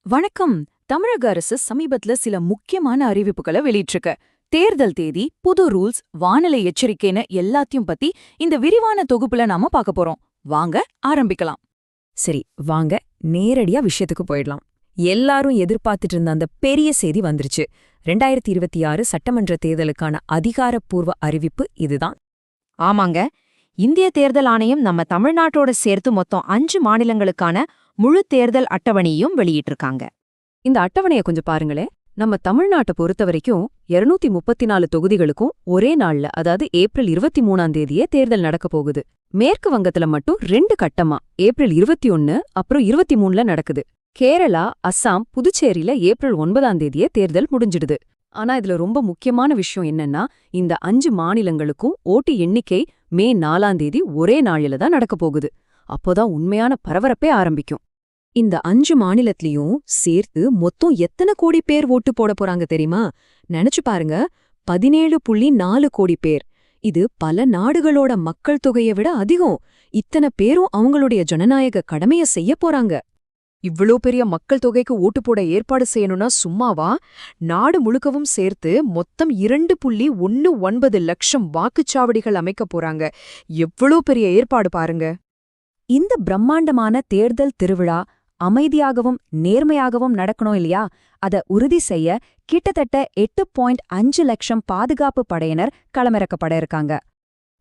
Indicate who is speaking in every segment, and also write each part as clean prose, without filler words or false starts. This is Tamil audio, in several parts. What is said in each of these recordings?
Speaker 1: வணக்கம். தமிழக அரசு சமீபத்துல சில முக்கியமான அறிவிப்புகளை வெளியிட்டிருக்கு. தேர்தல் தேதி, புது ரூல்ஸ், வானிலை எச்சரிக்கைன்னு எல்லாத்தையும் பத்தி இந்த விரிவான தொகுப்புல நாம பார்க்க போறோம். வாங்க ஆரம்பிக்கலாம்.
Speaker 2: சரி, வாங்க நேரடியா விஷயத்துக்கு போயிடலாம். எல்லாரும் எதிர்பார்த்துட்டு இருந்த அந்த பெரிய செய்தி வந்துருச்சு. 2026 சட்டமன்ற தேர்தலுக்கான அதிகாரப்பூர்வ அறிவிப்பு இதுதான்.
Speaker 3: ஆமாங்க. இந்திய தேர்தல் ஆணையம் நம்ம தமிழ்நாட்டோட சேர்த்து மொத்தம் 5 மாநிலங்களுக்கான முழு தேர்தல் அட்டவணையும் வெளியிட்டிருக்காங்க.
Speaker 2: இந்த அட்டவணையை கொஞ்சம் பாருங்களேன். நம்ம தமிழ்நாட்டை பொறுத்த வரைக்கும் 234 தொகுதிகளுக்கும் ஒரே நாள்ல, அதாவது ஏப்ரல் 23ஆம் தேதியே தேர்தல் நடக்க போகுது. மேற்கு வங்கத்துல மட்டும் 2 கட்டமா ஏப்ரல் 21 அப்புறம் 23ல நடக்குது. கேரளா, அஸ்ஸாம், புதுச்சேரியில ஏப்ரல் 9ஆம் தேதியே தேர்தல் முடிஞ்சிடுது. ஆனா இதுல ரொம்ப முக்கியமான விஷயம் என்னன்னா, இந்த 5 மாநிலங்களுக்கும் ஓட்டு எண்ணிக்கை மே 4ஆம் தேதி ஒரே நாளில தான் நடக்க போகுது. அப்போதான் உண்மையான பரபரப்பே ஆரம்பிக்கும். இந்த 5 மாநிலத்திலயும் சேர்த்து மொத்தம் எத்தனை கோடி பேர் ஓட்டு போட போறாங்க தெரியுமா? நினைச்சு பாருங்க, 17.4 கோடி பேர். இது பல நாடுகளோட மக்கள் தொகையை விட அதிகம். இத்தனை பேரும் அவங்களுடைய ஜனநாயக கடமைய செய்ய போறாங்க.
Speaker 4: இவ்ளோ பெரிய மக்கள் தொகைக்கு ஓட்டு போட ஏற்பாடு செய்யணும்னா சும்மாவா? நாடு முழுக்கவும் சேர்த்து மொத்தம் 2.19 லட்சம் வாக்குச்சாவடிகள் அமைக்க போறாங்க. எவ்வளோ பெரிய ஏற்பாடு பாருங்க.
Speaker 2: இந்த பிரம்மாண்டமான தேர்தல் திருவிழா அமைதியாகவும் நேர்மையாகவும் நடக்கணும் இல்லையா? அத உறுதி செய்ய கிட்டத்தட்ட 8.5 லட்சம் பாதுகாப்பு படையினர் களமிறக்கப்பட இருக்காங்க.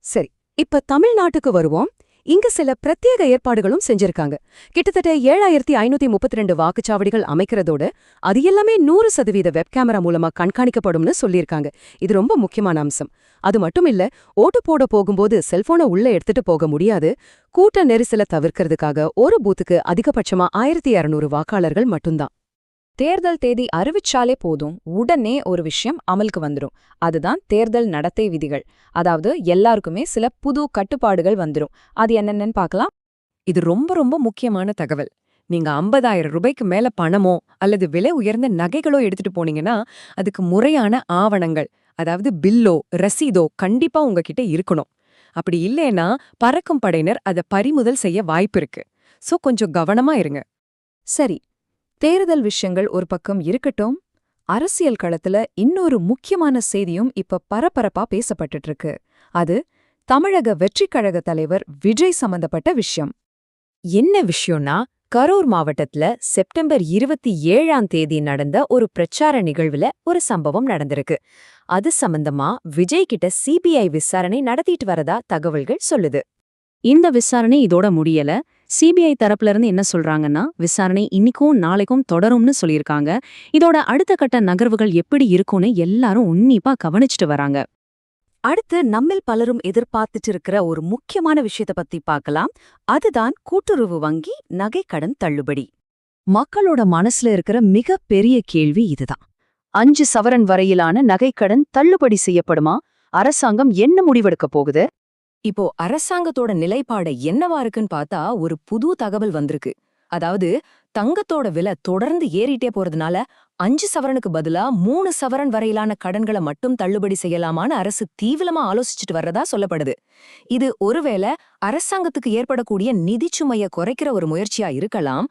Speaker 5: சரி, இப்ப தமிழ்நாட்டுக்கு வருவோம். இங்க சில பிரத்யேக ஏற்பாடுகளும் செஞ்சிருக்காங்க. கிட்டத்தட்ட 7532 வாக்குச்சாவடிகள் அமைக்கிறதோட அது எல்லாமே 100% வெப் கேமரா மூலமா கண்காணிக்கப்படும்னு சொல்லியிருக்காங்க. இது ரொம்ப முக்கியமான அம்சம். அது மட்டும் இல்ல, ஓட்டு போட போகும்போது செல்போனை உள்ள எடுத்துட்டு போக முடியாது. கூட்ட நெரிசலை தவிர்க்கிறதுக்காக ஒரு பூத்துக்கு அதிகபட்சமா 1200 வாக்காளர்கள் மட்டும்தான்.
Speaker 2: தேர்தல் தேதி அறிவிச்சாலே போதும், உடனே ஒரு விஷயம் அமலுக்கு வந்துரும். அதுதான் தேர்தல் நடத்தை விதிகள். அதாவது எல்லாருக்குமே சில புது கட்டுப்பாடுகள் வந்துரும். அது என்னென்னு பார்க்கலாம்.
Speaker 4: இது ரொம்ப ரொம்ப முக்கியமான தகவல். நீங்க 50,000 ரூபாய்க்கு மேல பணமோ அல்லது விலை உயர்ந்த நகைகளோ எடுத்துட்டு போனீங்கன்னா அதுக்கு முறையான ஆவணங்கள், அதாவது பில்லோ ரசீதோ கண்டிப்பா உங்ககிட்ட இருக்கணும். அப்படி இல்லைன்னா பறக்கும் படையினர் அதை பறிமுதல் செய்ய வாய்ப்பு இருக்கு. சோ கொஞ்சம் கவனமா இருங்க.
Speaker 2: சரி, தேர்தல் விஷயங்கள் ஒரு பக்கம் இருக்கட்டும். அரசியல் களத்துல இன்னொரு முக்கியமான செய்தியும் இப்ப பரபரப்பா பேசப்பட்டுட்டு இருக்கு. அது தமிழக வெற்றிக் கழக தலைவர் விஜய் சம்பந்தப்பட்ட விஷயம்.
Speaker 3: என்ன விஷயம்னா, கரூர் மாவட்டத்துல செப்டம்பர் 27ஆம் தேதி நடந்த ஒரு பிரச்சார நிகழ்வுல ஒரு சம்பவம் நடந்திருக்கு. அது சம்பந்தமா விஜய் கிட்ட சிபிஐ விசாரணை நடத்திட்டு வரதா தகவல்கள் சொல்லுது. இந்த விசாரணை இதோட முடியல. சிபிஐ தரப்புல இருந்து என்ன சொல்றாங்கன்னா, விசாரணை இன்னிக்கும் நாளைக்கும் தொடரும்னு சொல்லியிருக்காங்க. இதோட அடுத்த கட்ட நகர்வுகள் எப்படி இருக்கும்னு எல்லாரும் உன்னிப்பா கவனிச்சுட்டு வராங்க.
Speaker 1: அடுத்து நம்மில் பலரும் எதிர்பார்த்துட்டு இருக்கிற ஒரு முக்கியமான விஷயத்தை பத்தி பார்க்கலாம். அதுதான் கூட்டுறவு வங்கி நகைக்கடன் தள்ளுபடி.
Speaker 2: மக்களோட மனசுல இருக்கிற மிக பெரிய கேள்வி இதுதான். 5 சவரன் வரையிலான நகைக்கடன் தள்ளுபடி செய்யப்படுமா? அரசாங்கம் என்ன முடிவெடுக்க போகுது?
Speaker 1: இப்போ அரசாங்கத்தோட நிலைப்பாடு என்னவா இருக்குன்னு பார்த்தா ஒரு புது தகவல் வந்திருக்கு. அதாவது தங்கத்தோட விலை தொடர்ந்து ஏறிட்டே போறதுனால 5 சவரனுக்கு பதிலா 3 சவரன் வரையிலான கடன்களை மட்டும் தள்ளுபடி செய்யலாமான்னு அரசு தீவிரமா ஆலோசிச்சுட்டு வர்றதா சொல்லப்படுது. இது ஒருவேளை அரசாங்கத்துக்கு ஏற்படக்கூடிய நிதிச்சுமையை குறைக்கிற ஒரு முயற்சியா இருக்கலாம்.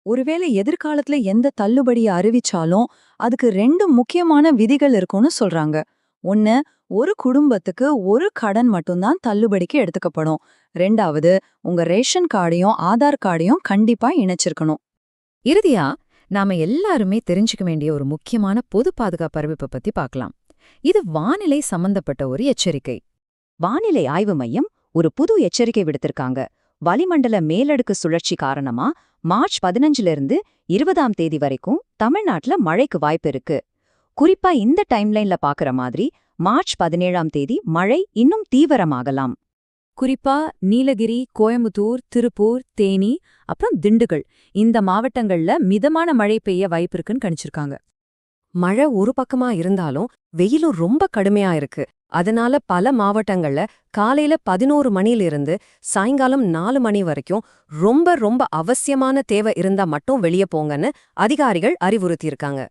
Speaker 2: ஒருவேளை எதிர்காலத்துல எந்த தள்ளுபடியை அறிவிச்சாலும் அதுக்கு 2 முக்கியமான விதிகள் இருக்கும்னு சொல்றாங்க. ஒன்னு, ஒரு குடும்பத்துக்கு ஒரு கடன் மட்டும்தான் தள்ளுபடிக்கு எடுத்துக்கப்படும். 2வது, உங்க ரேஷன் கார்டையும் ஆதார் கார்டையும் கண்டிப்பா இணைச்சிருக்கணும்.
Speaker 3: இறுதியா நாம எல்லாருமே தெரிஞ்சுக்க வேண்டிய ஒரு முக்கியமான பொது பாதுகாப்பு அறிவிப்பை பத்தி பார்க்கலாம். இது வானிலை சம்பந்தப்பட்ட ஒரு எச்சரிக்கை.
Speaker 2: வானிலை ஆய்வு மையம் ஒரு புது எச்சரிக்கை விடுத்திருக்காங்க. வளிமண்டல மேலடுக்கு சுழற்சி காரணமா மார்ச் 15ல இருந்து 20ஆம் தேதி வரைக்கும் தமிழ்நாட்டுல மழைக்கு வாய்ப்பு இருக்கு. குறிப்பா இந்த டைம்லைன்ல பாக்குற மாதிரி மார்ச் 17ஆம் தேதி மழை இன்னும் தீவிரமாகலாம். குறிப்பா நீலகிரி, கோயம்புத்தூர், திருப்பூர், தேனி, அப்புறம் திண்டுக்கல் இந்த மாவட்டங்கள்ல மிதமான மழை பெய்ய வாய்ப்பு இருக்குன்னு கணிச்சிருக்காங்க.
Speaker 5: மழை ஒரு பக்கமா இருந்தாலும் வெயிலும் ரொம்ப கடுமையா இருக்கு. அதனால பல மாவட்டங்கள்ல காலையில 11 மணியிலிருந்து சாயங்காலம் 4 மணி வரைக்கும் ரொம்ப ரொம்ப அவசியமான தேவை இருந்தா மட்டும் வெளியே போங்கன்னு அதிகாரிகள் அறிவுறுத்தியிருக்காங்க.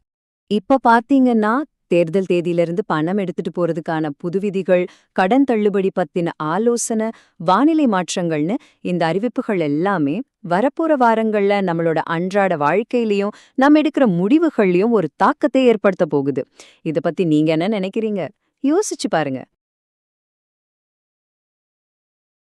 Speaker 2: இப்ப பாத்தீங்கன்னா
Speaker 3: தேர்தல் தேதியிலிருந்து பணம் எடுத்துட்டு போறதுக்கான புது விதிகள், கடன் தள்ளுபடி பத்தின ஆலோசனை, வானிலை மாற்றங்கள்னு இந்த அறிவிப்புகள் எல்லாமே வரப்போற வாரங்கள்ல நம்மளோட அன்றாட வாழ்க்கையிலயும் நம்ம எடுக்கிற முடிவுகள்லயும் ஒரு தாக்கத்தை ஏற்படுத்த போகுது. இத பத்தி நீங்க என்ன நினைக்கிறீங்க? யோசிச்சு பாருங்க.